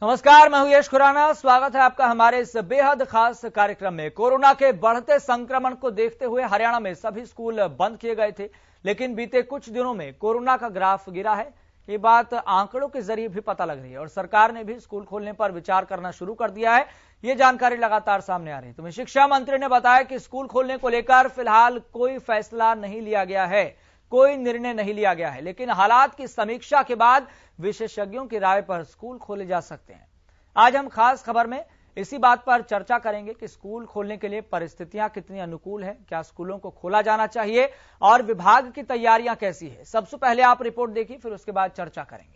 नमस्कार, मैं हूं यश खुराना। स्वागत है आपका हमारे इस बेहद खास कार्यक्रम में। कोरोना के बढ़ते संक्रमण को देखते हुए हरियाणा में सभी स्कूल बंद किए गए थे, लेकिन बीते कुछ दिनों में कोरोना का ग्राफ गिरा है। ये बात आंकड़ों के जरिए भी पता लग रही है और सरकार ने भी स्कूल खोलने पर विचार करना शुरू कर दिया है। ये जानकारी लगातार सामने आ रही है। तो शिक्षा मंत्री ने बताया कि स्कूल खोलने को लेकर फिलहाल कोई फैसला नहीं लिया गया है, कोई निर्णय नहीं लिया गया है, लेकिन हालात की समीक्षा के बाद विशेषज्ञों की राय पर स्कूल खोले जा सकते हैं। आज हम खास खबर में इसी बात पर चर्चा करेंगे कि स्कूल खोलने के लिए परिस्थितियां कितनी अनुकूल है, क्या स्कूलों को खोला जाना चाहिए और विभाग की तैयारियां कैसी है। सबसे पहले आप रिपोर्ट देखिए, फिर उसके बाद चर्चा करेंगे।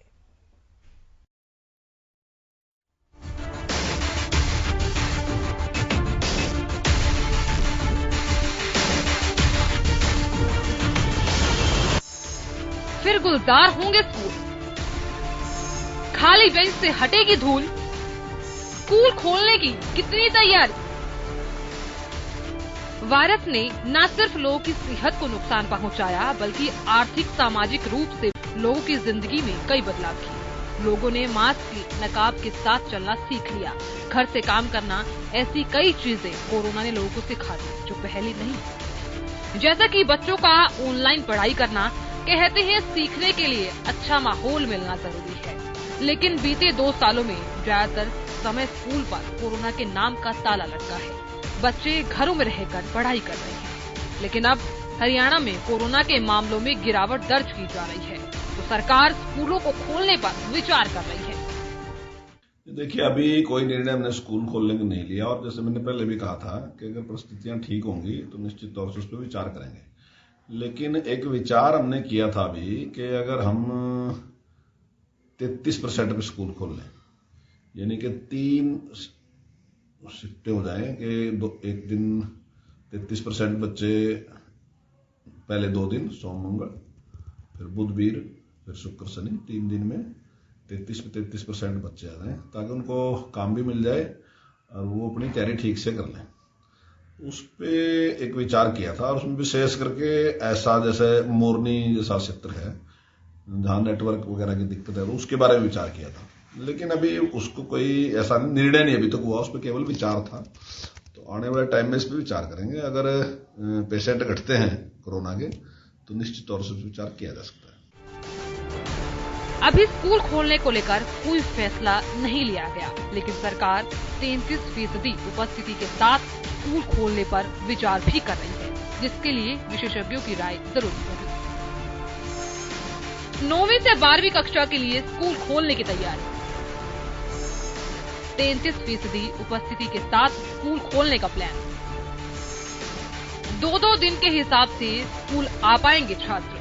फिर गुलजार होंगे स्कूल, खाली बेंच से हटेगी धूल, स्कूल खोलने की कितनी तैयारी। वायरस ने न सिर्फ लोगों की सेहत को नुकसान पहुंचाया, बल्कि आर्थिक सामाजिक रूप से लोगों की जिंदगी में कई बदलाव किए। लोगों ने मास्क नकाब के साथ चलना सीख लिया, घर से काम करना, ऐसी कई चीजें कोरोना ने लोगों को सिखा दी जो पहले नहीं। जैसा कि बच्चों का ऑनलाइन पढ़ाई करना, कहते हैं सीखने के लिए अच्छा माहौल मिलना जरूरी है, लेकिन बीते 2 सालों में ज्यादातर समय स्कूल पर कोरोना के नाम का ताला लटका है। बच्चे घरों में रहकर पढ़ाई कर रहे हैं, लेकिन अब हरियाणा में कोरोना के मामलों में गिरावट दर्ज की जा रही है, तो सरकार स्कूलों को खोलने पर विचार कर रही है। देखिए, अभी कोई निर्णय हमने स्कूल खोलने का नहीं लिया, और जैसे मैंने पहले भी कहा था कि अगर परिस्थितियां ठीक होंगी तो निश्चित तौर से उस पर विचार करेंगे। लेकिन एक विचार हमने किया था अभी कि अगर हम 33% पे स्कूल खोल लें, यानी कि 3 शिफ्टें हो जाएं कि एक दिन 33% बच्चे, पहले 2 दिन सोम मंगल, फिर बुध वीर, फिर शुक्र शनि, 3 दिन में 33% बच्चे आ जाएं, ताकि उनको काम भी मिल जाए और वो अपनी तैयारी ठीक से कर लें। उस पे एक विचार किया था, और उसमें विशेष करके ऐसा जैसे मोरनी जैसा क्षेत्र है जहां नेटवर्क वगैरह की दिक्कत है, तो उसके बारे में विचार किया था। लेकिन अभी उसको कोई ऐसा निर्णय नहीं अभी तक हुआ, उस पर केवल विचार था। तो आने वाले टाइम में इस पर विचार करेंगे। अगर पेशेंट घटते हैं कोरोना के तो निश्चित तौर से विचार किया जा सकता है। अभी स्कूल खोलने को लेकर कोई फैसला नहीं लिया गया, लेकिन सरकार 33% उपस्थिति के साथ स्कूल खोलने पर विचार भी कर रही है, जिसके लिए विशेषज्ञों की राय जरूरी होगी। 9वीं से 12वीं कक्षा के लिए स्कूल खोलने की तैयारी। 33% उपस्थिति के साथ स्कूल खोलने का प्लान। 2-2 दिन के हिसाब से स्कूल आ पाएंगे छात्र।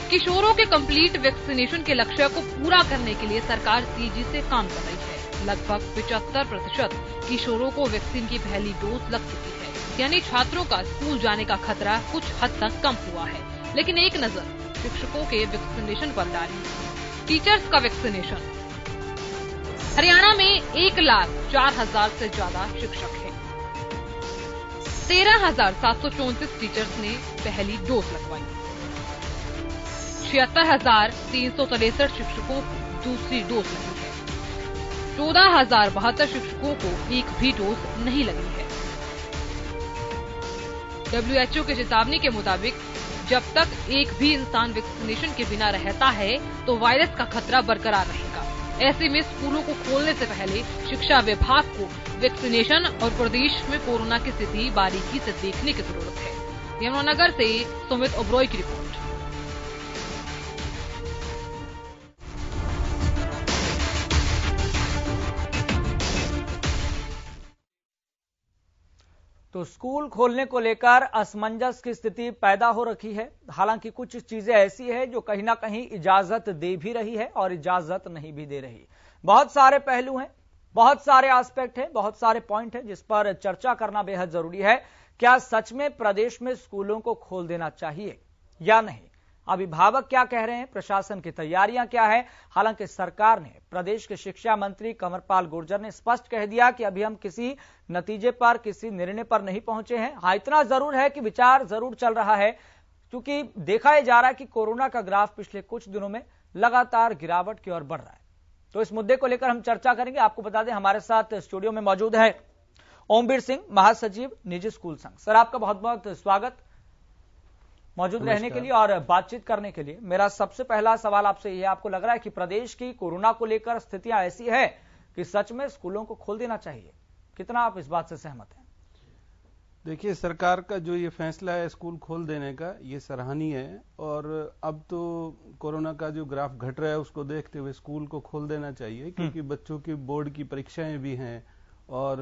किशोरों के कंप्लीट वैक्सीनेशन के लक्ष्य को पूरा करने के लिए सरकार तेजी से काम कर रही है। लगभग 75% किशोरों को वैक्सीन की पहली डोज लग चुकी है, यानी छात्रों का स्कूल जाने का खतरा कुछ हद तक कम हुआ है। लेकिन एक नजर शिक्षकों के वैक्सीनेशन पर डाली। टीचर्स का वैक्सीनेशन। हरियाणा में 1,04,000 से ज्यादा शिक्षक हैं। 13,734 टीचर्स ने पहली डोज लगवाई। 76,363 शिक्षकों को दूसरी डोज लगी है। 14,072 शिक्षकों को एक भी डोज नहीं लगी है। WHO की चेतावनी के मुताबिक जब तक एक भी इंसान वैक्सीनेशन के बिना रहता है तो वायरस का खतरा बरकरार रहेगा। ऐसे में स्कूलों को खोलने से पहले शिक्षा विभाग को वैक्सीनेशन और प्रदेश में कोरोना की स्थिति बारीकी से देखने की जरूरत है। यमुनानगर से सुमित ओबरॉय की रिपोर्ट। तो स्कूल खोलने को लेकर असमंजस की स्थिति पैदा हो रखी है। हालांकि कुछ चीजें ऐसी है जो कहीं ना कहीं इजाजत दे भी रही है और इजाजत नहीं भी दे रही। बहुत सारे पहलू हैं, बहुत सारे एस्पेक्ट हैं, बहुत सारे पॉइंट हैं जिस पर चर्चा करना बेहद जरूरी है। क्या सच में प्रदेश में स्कूलों को खोल देना चाहिए या नहीं? अभिभावक क्या कह रहे हैं, प्रशासन की तैयारियां क्या है? हालांकि सरकार ने, प्रदेश के शिक्षा मंत्री कंवरपाल गुर्जर ने स्पष्ट कह दिया कि अभी हम किसी नतीजे पर, किसी निर्णय पर नहीं पहुंचे हैं। हाँ, इतना जरूर है कि विचार जरूर चल रहा है, क्योंकि देखा जा रहा है कि कोरोना का ग्राफ पिछले कुछ दिनों में लगातार गिरावट की ओर बढ़ रहा है। तो इस मुद्दे को लेकर हम चर्चा करेंगे। आपको बता दें हमारे साथ स्टूडियो में मौजूद है ओमवीर सिंह, महासचिव निजी स्कूल संघ। सर, आपका बहुत बहुत स्वागत मौजूद रहने के लिए और बातचीत करने के लिए। मेरा सबसे पहला सवाल आपसे यह है, आपको लग रहा है कि प्रदेश की कोरोना को लेकर स्थितियां ऐसी है कि सच में स्कूलों को खोल देना चाहिए? कितना आप इस बात से सहमत हैं? देखिए, सरकार का जो ये फैसला है स्कूल खोल देने का, ये सराहनीय है। और अब तो कोरोना का जो ग्राफ घट रहा है उसको देखते हुए स्कूल को खोल देना चाहिए, क्योंकि बच्चों की बोर्ड की परीक्षाएं भी हैं और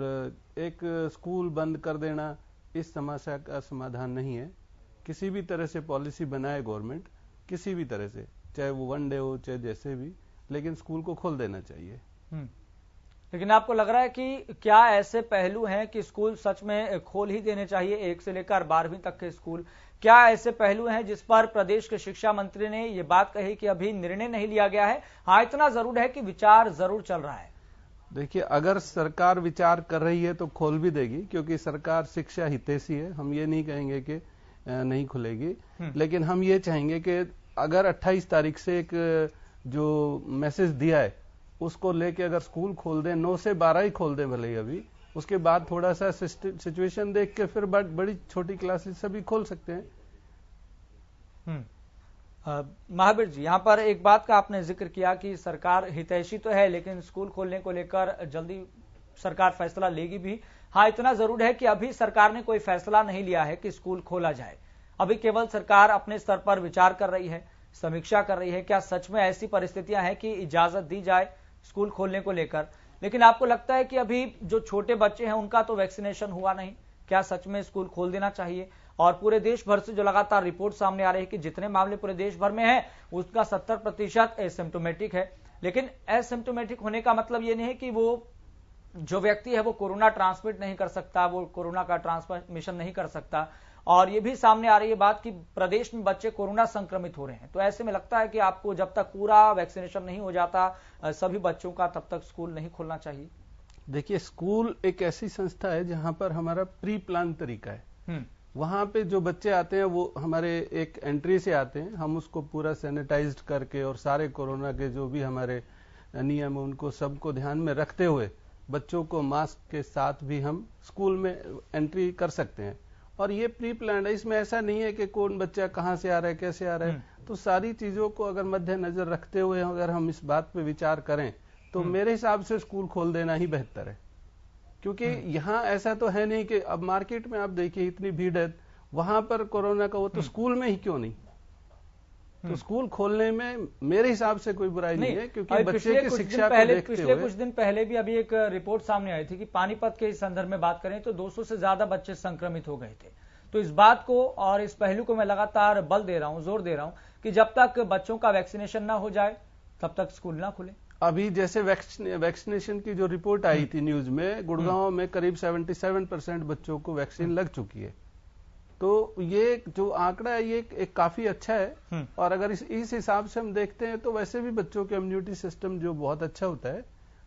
एक स्कूल बंद कर देना इस समस्या का समाधान नहीं है। किसी भी तरह से पॉलिसी बनाए गवर्नमेंट, किसी भी तरह से, चाहे वो वन डे हो चाहे जैसे भी, लेकिन स्कूल को खोल देना चाहिए। लेकिन आपको लग रहा है कि क्या ऐसे पहलू हैं कि स्कूल सच में खोल ही देने चाहिए? 1 से लेकर 12वीं तक के स्कूल, क्या ऐसे पहलू हैं जिस पर प्रदेश के शिक्षा मंत्री ने ये बात कही कि अभी निर्णय नहीं लिया गया है? हाँ, इतना जरूर है कि विचार जरूर चल रहा है। देखिए, अगर सरकार विचार कर रही है तो खोल भी देगी, क्योंकि सरकार शिक्षा हितैषी है। हम ये नहीं कहेंगे कि नहीं खुलेगी, लेकिन हम ये चाहेंगे कि अगर 28 तारीख से एक जो मैसेज दिया है उसको लेके अगर स्कूल खोल दें, 9 से 12 ही खोल दें भले ही अभी, उसके बाद थोड़ा सा सिचुएशन देख के फिर बड़ी छोटी क्लासेस सभी खोल सकते हैं। महावीर जी, यहाँ पर एक बात का आपने जिक्र किया कि सरकार हितैषी तो है, लेकिन स्कूल खोलने को लेकर जल्दी सरकार फैसला लेगी भी। हाँ, इतना जरूर है कि अभी सरकार ने कोई फैसला नहीं लिया है कि स्कूल खोला जाए। अभी केवल सरकार अपने स्तर पर विचार कर रही है, समीक्षा कर रही है। क्या सच में ऐसी परिस्थितियां हैं कि इजाजत दी जाए स्कूल खोलने को लेकर? लेकिन आपको लगता है कि अभी जो छोटे बच्चे हैं उनका तो वैक्सीनेशन हुआ नहीं, क्या सच में स्कूल खोल देना चाहिए? और पूरे देश भर से जो लगातार रिपोर्ट सामने आ रही है कि जितने मामले पूरे देश भर में है उसका 70% एसिम्प्टोमेटिक है। लेकिन एसिम्प्टोमेटिक होने का मतलब ये नहीं है कि वो जो व्यक्ति है वो कोरोना ट्रांसमिट नहीं कर सकता, वो कोरोना का ट्रांसमिशन नहीं कर सकता। और ये भी सामने आ रही है बात कि प्रदेश में बच्चे कोरोना संक्रमित हो रहे हैं। तो ऐसे में लगता है कि आपको जब तक पूरा वैक्सीनेशन नहीं हो जाता सभी बच्चों का, तब तक स्कूल नहीं खोलना चाहिए। देखिए, स्कूल एक ऐसी संस्था है जहां पर हमारा प्री प्लान तरीका है। वहां पे जो बच्चे आते हैं वो हमारे एक एंट्री से आते हैं, हम उसको पूरा सैनिटाइज्ड करके और सारे कोरोना के जो भी हमारे नियम है उनको सबको ध्यान में रखते हुए बच्चों को मास्क के साथ भी हम स्कूल में एंट्री कर सकते हैं। और ये प्री प्लान है, इसमें ऐसा नहीं है कि कौन बच्चा कहां से आ रहा है, कैसे आ रहा है। तो सारी चीजों को अगर मद्देनजर रखते हुए अगर हम इस बात पे विचार करें तो मेरे हिसाब से स्कूल खोल देना ही बेहतर है। क्योंकि यहाँ ऐसा तो है नहीं कि अब मार्केट में आप देखिए इतनी भीड़ है, वहां पर कोरोना का, वो तो स्कूल में ही क्यों नहीं? तो स्कूल खोलने में मेरे हिसाब से कोई बुराई नहीं है, क्योंकि बच्चे की शिक्षा को देखते हुए। कुछ दिन पहले भी अभी एक रिपोर्ट सामने आई थी कि पानीपत के संदर्भ में बात करें तो 200 से ज्यादा बच्चे संक्रमित हो गए थे। तो इस बात को और इस पहलू को मैं लगातार बल दे रहा हूं, जोर दे रहा हूं कि जब तक बच्चों का वैक्सीनेशन ना हो जाए तब तक स्कूल ना खुले। अभी जैसे वैक्सीनेशन की जो रिपोर्ट आई थी न्यूज में, गुड़गांव में करीब 77% बच्चों को वैक्सीन लग चुकी है। तो ये जो आंकड़ा है ये एक काफी अच्छा है। और अगर इस हिसाब से हम देखते हैं तो वैसे भी बच्चों के इम्यूनिटी सिस्टम जो बहुत अच्छा होता है।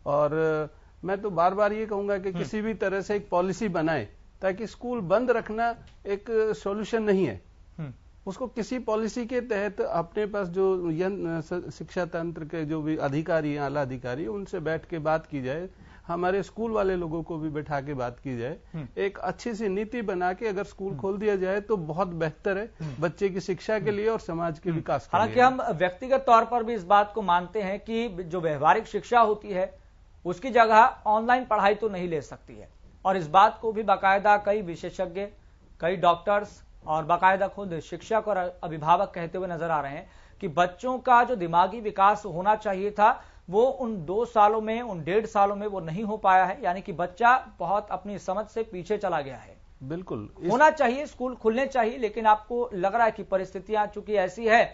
और मैं तो बार बार ये कहूंगा कि किसी भी तरह से एक पॉलिसी बनाए, ताकि स्कूल बंद रखना एक सॉल्यूशन नहीं है। उसको किसी पॉलिसी के तहत अपने पास जो शिक्षा तंत्र के जो भी अधिकारी हैं, आला अधिकारी, उनसे बैठ के बात की जाए, हमारे स्कूल वाले लोगों को भी बैठा के बात की जाए, एक अच्छी सी नीति बना के अगर स्कूल खोल दिया जाए तो बहुत बेहतर है बच्चे की शिक्षा के लिए और समाज के विकास के लिए। हालांकि हम व्यक्तिगत तौर पर भी इस बात को मानते हैं कि जो व्यवहारिक शिक्षा होती है उसकी जगह ऑनलाइन पढ़ाई तो नहीं ले सकती है। और इस बात को भी बाकायदा कई विशेषज्ञ, कई डॉक्टर्स और बाकायदा खुद शिक्षक और अभिभावक कहते हुए नजर आ रहे हैं कि बच्चों का जो दिमागी विकास होना चाहिए था वो उन 2 सालों में, उन 1.5 सालों में वो नहीं हो पाया है। यानी कि बच्चा बहुत अपनी समझ से पीछे चला गया है। बिल्कुल होना चाहिए, स्कूल खुलने चाहिए, लेकिन आपको लग रहा है कि परिस्थितियां चूंकि ऐसी है,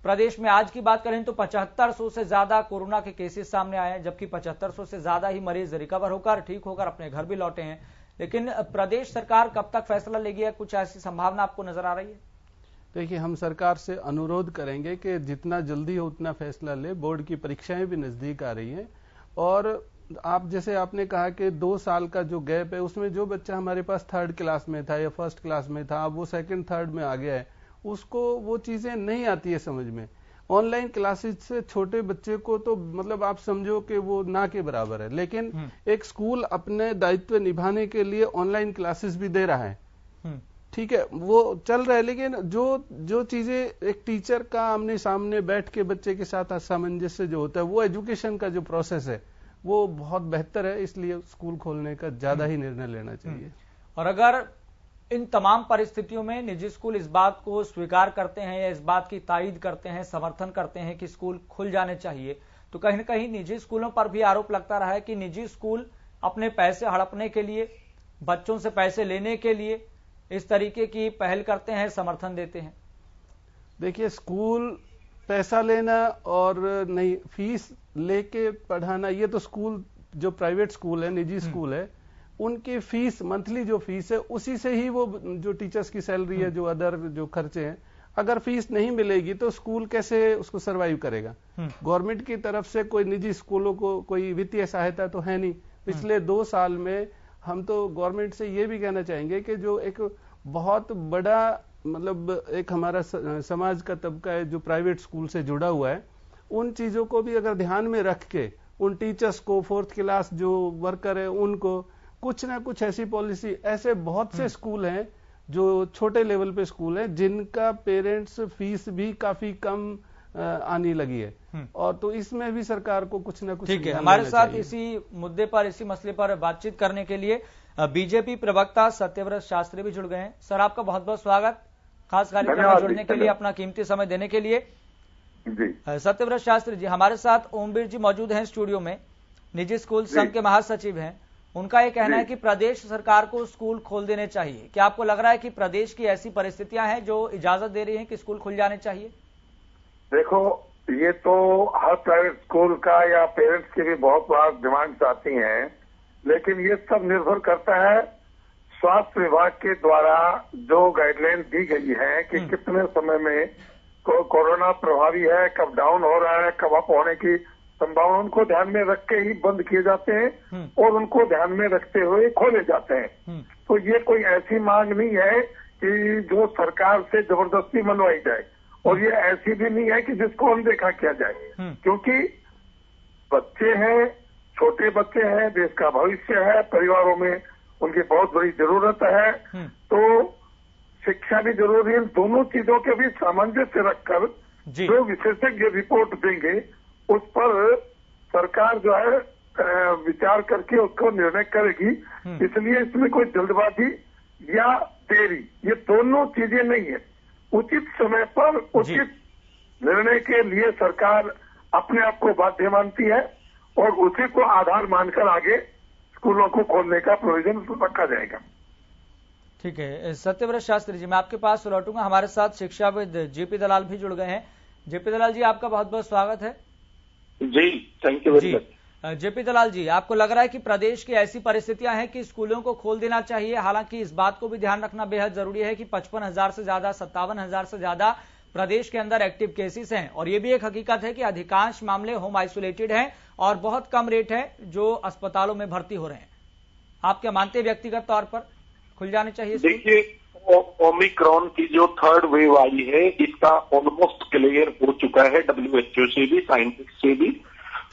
प्रदेश में आज की बात करें तो 7500 से ज्यादा कोरोना के केसेस सामने आए हैं, जबकि 7500 से ज्यादा ही मरीज रिकवर होकर, ठीक होकर अपने घर भी लौटे हैं। लेकिन प्रदेश सरकार कब तक फैसला लेगी है, कुछ ऐसी संभावना आपको नजर आ रही है? देखिए, हम सरकार से अनुरोध करेंगे कि जितना जल्दी हो उतना फैसला ले। बोर्ड की परीक्षाएं भी नजदीक आ रही हैं और आप जैसे आपने कहा कि 2 साल का जो गैप है उसमें जो बच्चा हमारे पास 3rd क्लास में था या 1st क्लास में था, अब वो 2nd 3rd में आ गया है, उसको वो चीजें नहीं आती है समझ में। ऑनलाइन क्लासेस से छोटे बच्चे को तो मतलब आप समझो कि वो ना के बराबर है, लेकिन एक स्कूल अपने दायित्व निभाने के लिए ऑनलाइन क्लासेस भी दे रहा है, ठीक है, वो चल रहा है। लेकिन जो चीजें एक टीचर का आमने सामने बैठ के बच्चे के साथ सामंजस्य जो होता है, वो एजुकेशन का जो प्रोसेस है वो बहुत बेहतर है, इसलिए स्कूल खोलने का ज्यादा ही निर्णय लेना चाहिए। और अगर इन तमाम परिस्थितियों में निजी स्कूल इस बात को स्वीकार करते हैं या इस बात की तायीद करते हैं, समर्थन करते हैं कि स्कूल खुल जाने चाहिए, तो कहीं न कहीं निजी स्कूलों पर भी आरोप लगता रहा है कि निजी स्कूल अपने पैसे हड़पने के लिए, बच्चों से पैसे लेने के लिए इस तरीके की पहल करते हैं, समर्थन देते हैं। देखिए, स्कूल पैसा लेना और नहीं फीस लेके पढ़ाना, ये तो स्कूल जो प्राइवेट स्कूल है, निजी स्कूल है, उनकी फीस, मंथली जो फीस है उसी से ही वो जो टीचर्स की सैलरी है, जो अदर जो खर्चे हैं, अगर फीस नहीं मिलेगी तो स्कूल कैसे उसको सरवाइव करेगा। गवर्नमेंट की तरफ से कोई निजी स्कूलों को कोई वित्तीय सहायता तो है नहीं। पिछले 2 साल में हम तो गवर्नमेंट से ये भी कहना चाहेंगे कि जो एक बहुत बड़ा मतलब एक हमारा समाज का तबका है जो प्राइवेट स्कूल से जुड़ा हुआ है, उन चीजों को भी अगर ध्यान में रख के उन टीचर्स को, 4th क्लास जो वर्कर है उनको कुछ ना कुछ ऐसी पॉलिसी, ऐसे बहुत से स्कूल हैं जो छोटे लेवल पे स्कूल हैं जिनका पेरेंट्स फीस भी काफी कम आने लगी है, और तो इसमें भी सरकार को कुछ ना कुछ। ठीक है, हमारे साथ इसी मुद्दे पर, इसी मसले पर बातचीत करने के लिए बीजेपी प्रवक्ता सत्यव्रत शास्त्री भी जुड़ गए हैं। सर, आपका बहुत बहुत स्वागत, खास कार्यक्रम में जुड़ने के लिए, अपना कीमती समय देने के लिए। जी सत्यव्रत शास्त्री जी, हमारे साथ ओमवीर जी मौजूद हैं स्टूडियो में, निजी स्कूल संघ के महासचिव हैं। उनका ये कहना है कि प्रदेश सरकार को स्कूल खोल देने चाहिए। क्या आपको लग रहा है कि प्रदेश की ऐसी परिस्थितियां हैं जो इजाजत दे रही हैं कि स्कूल खुल जाने चाहिए? देखो, ये तो हर प्राइवेट स्कूल का या पेरेंट्स की भी बहुत बार डिमांड्स आती हैं, लेकिन ये सब निर्भर करता है स्वास्थ्य विभाग के द्वारा जो गाइडलाइन दी गई है कि कितने समय में कोरोना प्रभावी है, कब डाउन हो रहा है, कब अप होने की संभावना, उनको ध्यान में रख के ही बंद किए जाते हैं और उनको ध्यान में रखते हुए खोले जाते हैं। तो ये कोई ऐसी मांग नहीं है कि जो सरकार से जबरदस्ती मनवाई जाए, और ये ऐसी भी नहीं है कि जिसको अनदेखा किया जाए, क्योंकि बच्चे हैं, छोटे बच्चे हैं, देश का भविष्य है, परिवारों में उनकी बहुत बड़ी जरूरत है, तो शिक्षा भी जरूरी है। दोनों चीजों के भी सामंजस्य रखकर जो विशेषज्ञ रिपोर्ट देंगे उस पर सरकार जो है विचार करके उसको निर्णय करेगी। इसलिए इसमें कोई जल्दबाजी या देरी, ये दोनों चीजें नहीं है। उचित समय पर उचित निर्णय के लिए सरकार अपने आप को बाध्य मानती है और उसी को आधार मानकर आगे स्कूलों को खोलने का प्रोविजन रखा जाएगा। ठीक है, सत्यव्रत शास्त्री जी, मैं आपके पास लौटूंगा। हमारे साथ शिक्षाविद जेपी दलाल भी जुड़ गए हैं। जेपी दलाल जी, आपका बहुत बहुत स्वागत है। जी, thank you very much. JP Dalal ji, आपको लग रहा है कि प्रदेश की ऐसी परिस्थितियां हैं कि स्कूलों को खोल देना चाहिए? हालांकि इस बात को भी ध्यान रखना बेहद जरूरी है कि 55,000 से ज्यादा, 57,000 से ज्यादा प्रदेश के अंदर एक्टिव केसेस हैं, और ये भी एक हकीकत है कि अधिकांश मामले होम आइसोलेटेड हैं और बहुत कम रेट है जो अस्पतालों में भर्ती हो रहे हैं। आप क्या मानते हैं व्यक्तिगत तौर पर खुल जाने चाहिए? देखिए, ओमिक्रॉन की जो 3rd वेव आई है, इसका ऑलमोस्ट क्लियर हो चुका है WHO से भी, साइंटिस्ट से भी,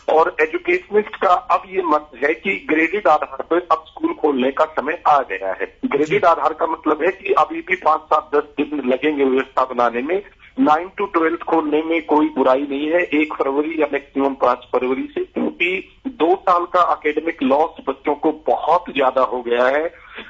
और एजुकेशनिस्ट का अब ये मत है कि ग्रेडेड आधार पर अब स्कूल खोलने का समय आ गया है। ग्रेडेड आधार का मतलब है कि अभी भी 5, 7, 10 दिन लगेंगे व्यवस्था बनाने में। 9 to 12 खोलने में कोई बुराई नहीं है 1 फरवरी या मैक्सिमम 5 फरवरी से, क्योंकि 2 साल का एकेडमिक लॉस बच्चों को बहुत ज्यादा हो गया है।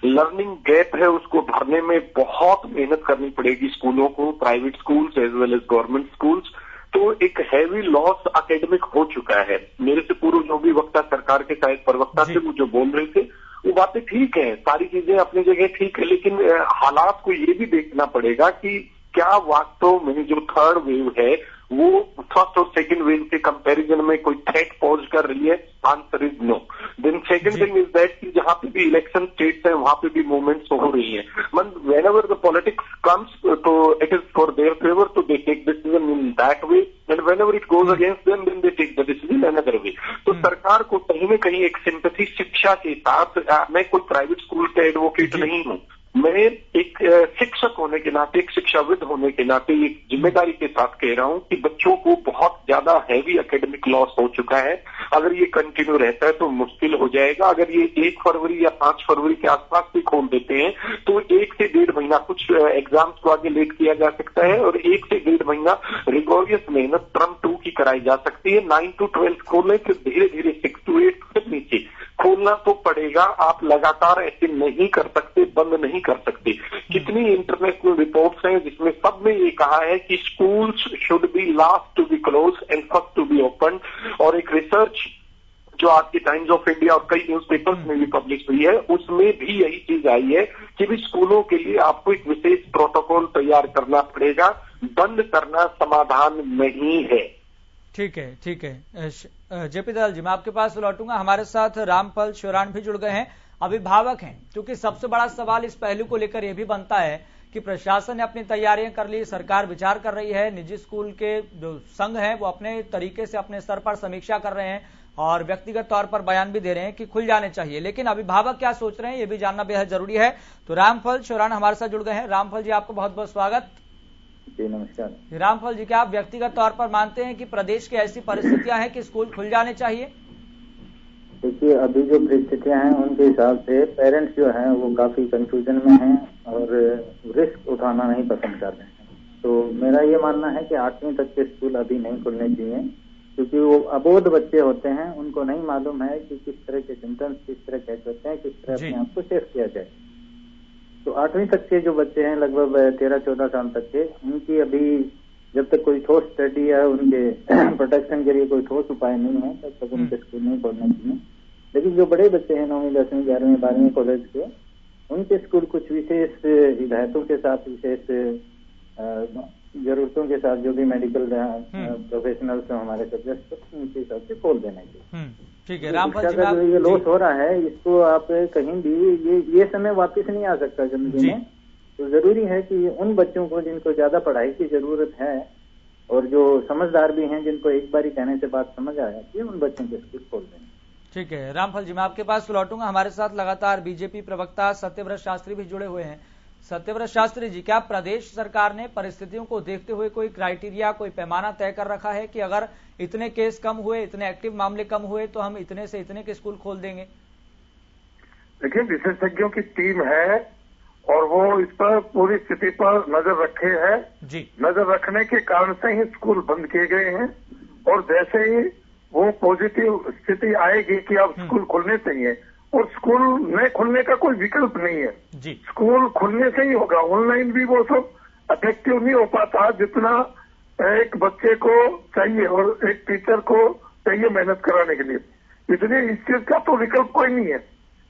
लर्निंग गैप है, उसको भरने में बहुत मेहनत करनी पड़ेगी स्कूलों को, private schools as well as government schools. तो एक हैवी लॉस एकेडमिक हो चुका है। मेरे से पूर्व जो भी वक्ता, सरकार के शायद प्रवक्ता थे, वो जो बोल रहे थे वो बातें ठीक है, सारी चीजें अपनी जगह ठीक है, लेकिन हालात को ये भी देखना पड़ेगा कि क्या वास्तव में जो 3rd वेव है वो 1st और 2nd वेव के कंपैरिजन में कोई थ्रेट पोज कर रही है? Answer is no. Then second thing is that कि जहां पे भी इलेक्शन स्टेट्स है वहां पे भी मूवमेंट्स हो रही है। Whenever the politics comes तो it is for their favour, तो they take decision in that way, and whenever it goes against them then they take the decision another way. तो सरकार को कहीं न कहीं एक सिंपैथी शिक्षा के साथ, मैं कोई प्राइवेट स्कूल का एडवोकेट नहीं हूँ, मैं एक शिक्षक होने के नाते, एक शिक्षाविद होने के नाते एक जिम्मेदारी के साथ कह रहा हूं कि बच्चों को बहुत ज्यादा हैवी एकेडमिक लॉस हो चुका है। अगर ये कंटिन्यू रहता है तो मुश्किल हो जाएगा। अगर ये 1 फरवरी या 5 फरवरी के आसपास भी खोल देते हैं तो 1 से 1.5 महीना कुछ एग्जाम्स को आगे लेट किया जा सकता है और 1 से 1.5 महीना रिगोरियस मेहनत टर्म 2 की कराई जा सकती है। 9 to 12 खोलें, फिर धीरे धीरे 6 to 8 फिर नीचे खोलना तो पड़ेगा। आप लगातार ऐसे नहीं कर सकते, बंद नहीं कर सकते। कितनी इंटरनेशनल रिपोर्ट्स हैं जिसमें सब में ये कहा है कि schools should be last to be close and first to be open. और एक रिसर्च जो आज के टाइम्स ऑफ इंडिया और कई न्यूज़पेपर्स में भी पब्लिश हुई है, उसमें भी यही चीज आई है कि भी स्कूलों के लिए आपको एक विशेष प्रोटोकॉल तैयार करना पड़ेगा। बंद करना समाधान नहीं है। ठीक है, ठीक है। जेपी दलाल जी, मैं आपके पास लौटूंगा। हमारे साथ रामफल श्योराण भी जुड़ गए हैं, अभिभावक हैं। क्योंकि सबसे बड़ा सवाल इस पहलू को लेकर यह भी बनता है कि प्रशासन ने अपनी तैयारियां कर ली, सरकार विचार कर रही है, निजी स्कूल के जो संघ हैं वो अपने तरीके से अपने स्तर पर समीक्षा कर रहे हैं और व्यक्तिगत तौर पर बयान भी दे रहे हैं कि खुल जाने चाहिए। लेकिन अभिभावक क्या सोच रहे हैं ये भी जानना बेहद जरूरी है। तो रामफल श्योराण हमारे साथ जुड़ गए हैं। रामफल जी, आपको बहुत बहुत स्वागत। जी नमस्कार। रामफल जी, क्या आप व्यक्तिगत तौर पर मानते हैं कि प्रदेश की ऐसी परिस्थितियां हैं कि स्कूल खुल जाने चाहिए? देखिए, अभी जो परिस्थितियां हैं उनके हिसाब से पेरेंट्स जो हैं वो काफी कंफ्यूजन में हैं और रिस्क उठाना नहीं पसंद कर रहे हैं। तो मेरा ये मानना है कि 8वीं तक के स्कूल अभी नहीं खुलने चाहिए, क्योंकि वो अबोध बच्चे होते हैं, उनको नहीं मालूम है कि किस तरह के सिम्टम्स किस तरह कैसे होते हैं, किस तरह अपने आप को सेफ किया जाए। तो 8वीं तक के जो बच्चे हैं लगभग 13-14 साल तक के, उनकी अभी जब तक कोई ठोस स्टडी या उनके प्रोटेक्शन के लिए कोई ठोस उपाय नहीं है तब तक उनके स्कूल नहीं खोलने चाहिए। लेकिन जो बड़े बच्चे हैं 9वीं 10वीं 11वीं 12वीं कॉलेज के, उनके स्कूल कुछ विशेष हिदायतों के साथ, विशेष जरूरतों के साथ, जो भी मेडिकल प्रोफेशनल्स हैं हमारे सदस्य, उनके हिसाब से खोल देना चाहिए। ठीक है रामफल जी, जो ये लॉस हो रहा है इसको आप कहीं भी ये समय वापस नहीं आ सकता जिंदगी में। तो जरूरी है कि उन बच्चों को जिनको ज्यादा पढ़ाई की जरूरत है और जो समझदार भी हैं, जिनको एक बार ही कहने से बात समझ आ जाती है, उन बच्चों के स्कूल खोल दें। ठीक है रामफल जी, मैं आपके पास लौटूंगा। हमारे साथ लगातार बीजेपी प्रवक्ता सत्यव्रत शास्त्री भी जुड़े हुए हैं। सत्यव्रत शास्त्री जी, क्या प्रदेश सरकार ने परिस्थितियों को देखते हुए कोई क्राइटेरिया, कोई पैमाना तय कर रखा है कि अगर इतने केस कम हुए, इतने एक्टिव मामले कम हुए तो हम इतने से इतने के स्कूल खोल देंगे? देखिए, विशेषज्ञों की टीम है और वो इस पर पूरी स्थिति पर नजर रखे है जी। नजर रखने के कारण से ही स्कूल बंद किए गए हैं और जैसे ही वो पॉजिटिव स्थिति आएगी कि अब स्कूल खुलने चाहिए, और स्कूल न खुलने का कोई विकल्प नहीं है जी। स्कूल खुलने से ही होगा। ऑनलाइन भी वो सब इफेक्टिव नहीं हो पाता जितना एक बच्चे को चाहिए और एक टीचर को चाहिए मेहनत कराने के लिए। इसलिए इस चीज का तो विकल्प कोई नहीं है।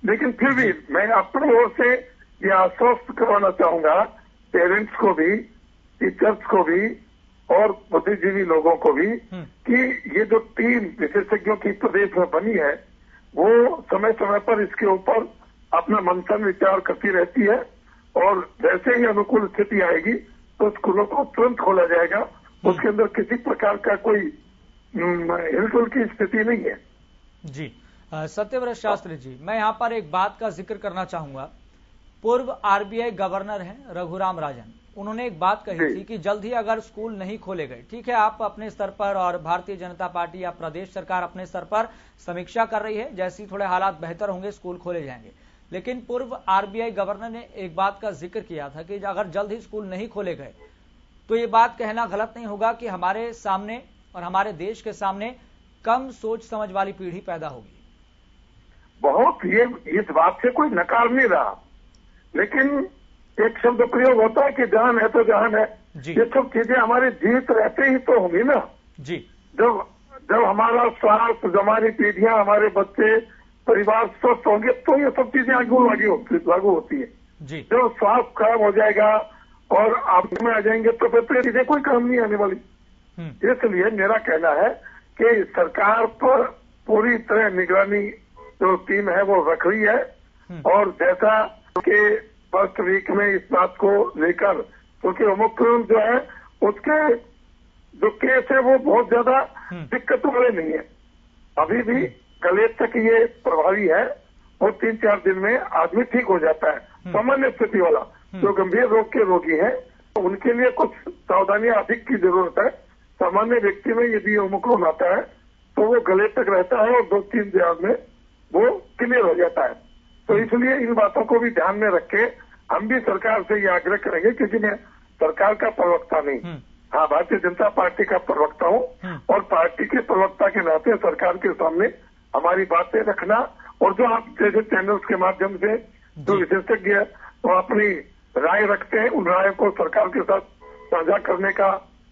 लेकिन फिर भी मैं अपनी ओर से ये आश्वस्त करवाना चाहूंगा पेरेंट्स को भी, टीचर्स को भी और बुद्धिजीवी लोगों को भी कि ये जो टीम विशेषज्ञों की प्रदेश में बनी है वो समय समय पर इसके ऊपर अपना मंथन विचार करती रहती है और जैसे ही अनुकूल स्थिति आएगी तो स्कूलों को तुरंत खोला जाएगा। उसके अंदर किसी प्रकार का कोई हिलचुल की स्थिति नहीं है जी। सत्यव्रत शास्त्री जी, मैं यहाँ पर एक बात का जिक्र करना चाहूंगा। पूर्व आरबीआई गवर्नर हैं रघुराम राजन, उन्होंने एक बात कही थी कि जल्द ही अगर स्कूल नहीं खोले गए, ठीक है, आप अपने स्तर पर और भारतीय जनता पार्टी या प्रदेश सरकार अपने स्तर पर समीक्षा कर रही है, जैसी थोड़े हालात बेहतर होंगे स्कूल खोले जाएंगे। लेकिन पूर्व आरबीआई गवर्नर ने एक बात का जिक्र किया था कि अगर जल्द ही स्कूल नहीं खोले गए तो ये बात कहना गलत नहीं होगा कि हमारे सामने और हमारे देश के सामने कम सोच समझ वाली पीढ़ी पैदा होगी। बहुत ये इस बात से कोई नकार नहीं रहा, लेकिन एक शब्द प्रयोग होता है कि जान है तो जहान है। ये सब चीजें हमारे जीवित रहते ही तो होंगी ना जी। जब हमारा स्वास्थ्य, हमारी पीढ़ियां, हमारे बच्चे, परिवार स्वस्थ होंगे तो ये सब चीजें लागू होती है जी। जब स्वास्थ्य खराब हो जाएगा और आप में आ जाएंगे तो फिर चीजें कोई काम नहीं आने वाली। इसलिए मेरा कहना है कि सरकार पर पूरी तरह निगरानी जो टीम है वो रख रही है और जैसा कि फर्स्ट वीक में इस बात को लेकर, क्योंकि ओमिक्रॉन जो है उसके जो केस है वो बहुत ज्यादा दिक्कत वाले नहीं है। अभी भी कल तक ये प्रभावी है और 3-4 दिन में आदमी ठीक हो जाता है। सामान्य स्थिति वाला, जो गंभीर रोग के रोगी हैं उनके लिए कुछ सावधानियां अधिक की जरूरत है। सामान्य व्यक्ति में यदि ओमिक्रॉन आता है तो वो गले तक रहता है और 2-3 दिन में वो क्लियर हो जाता है। तो इसलिए इन बातों को भी ध्यान में रख के हम भी सरकार से ये आग्रह करेंगे, क्योंकि मैं सरकार का प्रवक्ता नहीं, हाँ भारतीय जनता पार्टी का प्रवक्ता हूँ और पार्टी के प्रवक्ता के नाते सरकार के सामने हमारी बातें रखना, और जो आप जैसे चैनल्स के माध्यम से जो विशेषज्ञ तो अपनी राय रखते हैं, उन राय को सरकार के साथ साझा करने का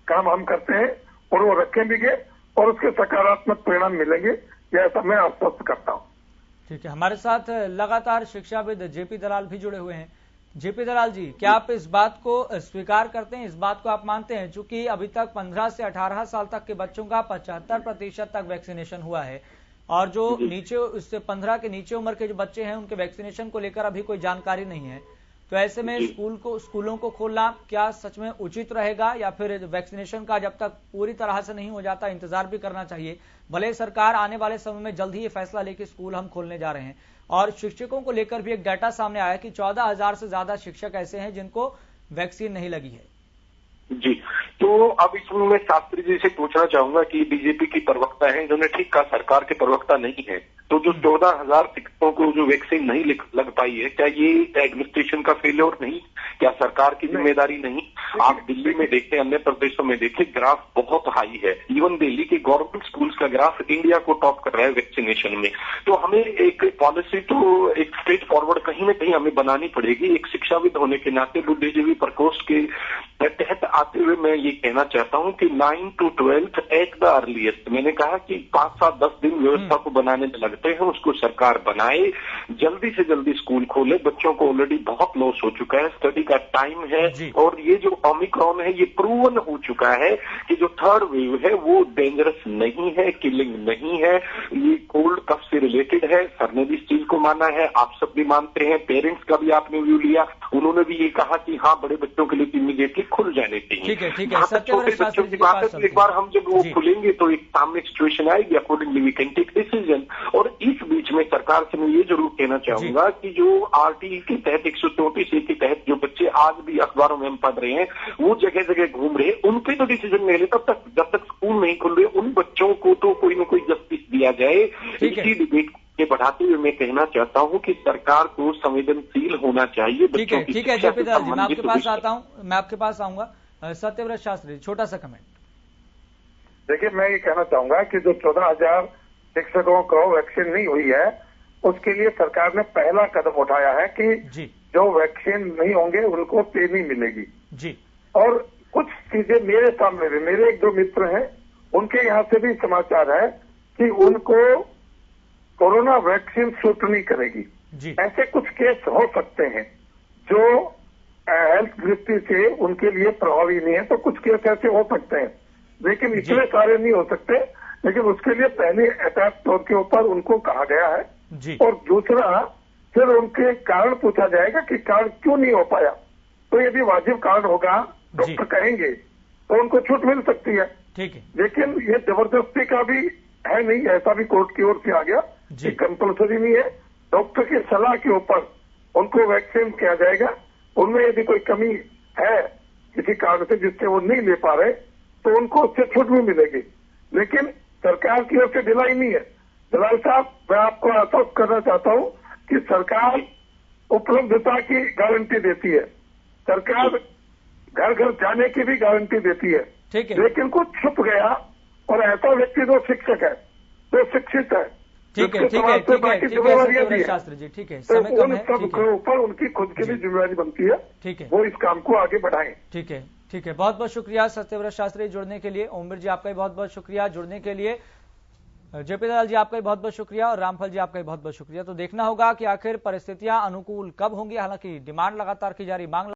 काम हम करते हैं और वो रखेंगे और उसके सकारात्मक परिणाम मिलेंगे, यह ऐसा मैं आश्वस्त करता हूँ। ठीक है, हमारे साथ लगातार शिक्षाविद जेपी दलाल भी जुड़े हुए हैं। जेपी दलाल जी, क्या आप इस बात को स्वीकार करते हैं, इस बात को आप मानते हैं, चूंकि अभी तक 15 से 18 साल तक के बच्चों का 75% तक वैक्सीनेशन हुआ है और जो नीचे उससे 15 के नीचे उम्र के जो बच्चे हैं उनके वैक्सीनेशन को लेकर अभी कोई जानकारी नहीं है, तो ऐसे में स्कूलों को खोलना क्या सच में उचित रहेगा या फिर वैक्सीनेशन का जब तक पूरी तरह से नहीं हो जाता इंतजार भी करना चाहिए? भले सरकार आने वाले समय में जल्द ही ये फैसला लेकर स्कूल हम खोलने जा रहे हैं, और शिक्षकों को लेकर भी एक डाटा सामने आया कि 14,000 से ज्यादा शिक्षक ऐसे हैं जिनको वैक्सीन नहीं लगी है। जी, तो अब इसमें मैं शास्त्री जी से पूछना चाहूंगा कि बीजेपी की प्रवक्ता है, इन्होंने ठीक कहा सरकार के प्रवक्ता नहीं है, तो जो 14,000 शिक्षकों को जो वैक्सीन नहीं लग पाई है, क्या ये एडमिनिस्ट्रेशन का फेलियर नहीं, क्या सरकार की जिम्मेदारी नहीं? आप दिल्ली में देखें, अन्य प्रदेशों में देखें, ग्राफ बहुत हाई है। इवन दिल्ली के गवर्नमेंट स्कूल्स का ग्राफ इंडिया को टॉप कर रहा है वैक्सीनेशन में। तो हमें एक पॉलिसी तो एक स्ट्रेट फॉरवर्ड कहीं ना कहीं हमें बनानी पड़ेगी। एक शिक्षाविद होने के नाते बुद्धिजीवी प्रकोष्ठ के तहत आते हुए मैं ये कहना चाहता हूं कि 9 to 12 एट द अर्लीस्ट, मैंने कहा कि 5-7-10 दिन व्यवस्था को बनाने में लगते हैं, उसको सरकार बनाए, जल्दी से जल्दी स्कूल खोले। बच्चों को ऑलरेडी बहुत लॉस हो चुका है, स्टडी का टाइम है, और ये जो ओमिक्रॉन है ये प्रूवन हो चुका है कि जो थर्ड वेव है वो डेंजरस नहीं है, किलिंग नहीं है, ये कोल्ड कफ से रिलेटेड है। सर ने भी इस चीज को माना है, आप सब भी मानते हैं, पेरेंट्स का भी आपने व्यू लिया, उन्होंने भी ये कहा कि हाँ बड़े बच्चों के लिए इमीडिएटली खुल जाने चाहिए। ठीक है, छोटे बच्चों की बात है तो एक बार हम जब वो खुलेंगे तो एक सामने सिचुएशन आएगी, accordingly we can take decision. और इस बीच में सरकार से मैं ये जरूर कहना चाहूंगा कि जो आरटीई के तहत 134A के तहत जो बच्चे आज भी अखबारों में हम पढ़ रहे हैं, वो जगह जगह घूम रहे हैं, उन पे तो डिसीजन नहीं ले, तब तक जब तक स्कूल नहीं खुल रहे उन बच्चों को तो कोई ना कोई जस्टिस दिया जाए। इसी डिबेट के बढ़ाते हुए मैं कहना चाहता हूं कि सरकार को संवेदनशील होना चाहिए। ठीक है जेपी दलाल जी, मैं आपके पास आता हूं, मैं आपके पास आऊंगा। सत्यव्रत शास्त्री, छोटा सा कमेंट। देखिए, मैं ये कहना चाहूंगा कि जो 14,000 शिक्षकों को वैक्सीन नहीं हुई है उसके लिए सरकार ने पहला कदम उठाया है कि जो वैक्सीन नहीं होंगे उनको पे नहीं मिलेगी जी। और कुछ चीजें मेरे सामने भी, मेरे 1-2 मित्र हैं, उनके यहाँ से भी समाचार है कि उनको कोरोना वैक्सीन सूट नहीं करेगी जी। ऐसे कुछ केस हो सकते हैं जो हेल्थ दृष्टि से उनके लिए प्रभावी नहीं है, तो कुछ केस ऐसे हो सकते हैं, लेकिन इतने सारे नहीं हो सकते। लेकिन उसके लिए पहले अटैक तौर के ऊपर उनको कहा गया है जी। और दूसरा फिर उनके कारण पूछा जाएगा कि कारण क्यों नहीं हो पाया, तो यदि वाजिब कारण होगा डॉक्टर कहेंगे तो उनको छूट मिल सकती है। ठीक है, लेकिन ये जबरदस्ती का भी है नहीं, ऐसा भी कोर्ट की ओर से आ गया कि कंपल्सरी नहीं है, डॉक्टर की सलाह के ऊपर उनको वैक्सीन किया जाएगा। उनमें यदि कोई कमी है किसी कारण से जिससे वो नहीं ले पा रहे तो उनको उससे छूट भी मिलेगी, लेकिन सरकार की ओर से ढिलाई नहीं है। दलाल साहब, मैं आपको आश्वस्त करना चाहता हूं कि सरकार उपलब्धता की गारंटी देती है, सरकार घर घर जाने की भी गारंटी देती है, लेकिन कुछ छुप गया और ऐसा व्यक्ति जो शिक्षक है, जो शिक्षित है, ठीक है शास्त्री जी, ठीक है, तो उन सबके ऊपर उनकी खुद की भी जिम्मेदारी बनती है, ठीक है, वो इस काम को आगे बढ़ाएं। ठीक है, बहुत बहुत शुक्रिया सत्यव्रत शास्त्री जुड़ने के लिए, ओमवीर जी आपका भी बहुत बहुत शुक्रिया जुड़ने के लिए, जेपी दलाल जी आपका भी बहुत बहुत शुक्रिया और रामफल जी आपका भी बहुत बहुत शुक्रिया। तो देखना होगा कि आखिर परिस्थितियां अनुकूल कब होंगी, हालांकि डिमांड लगातार की जा रही, मांग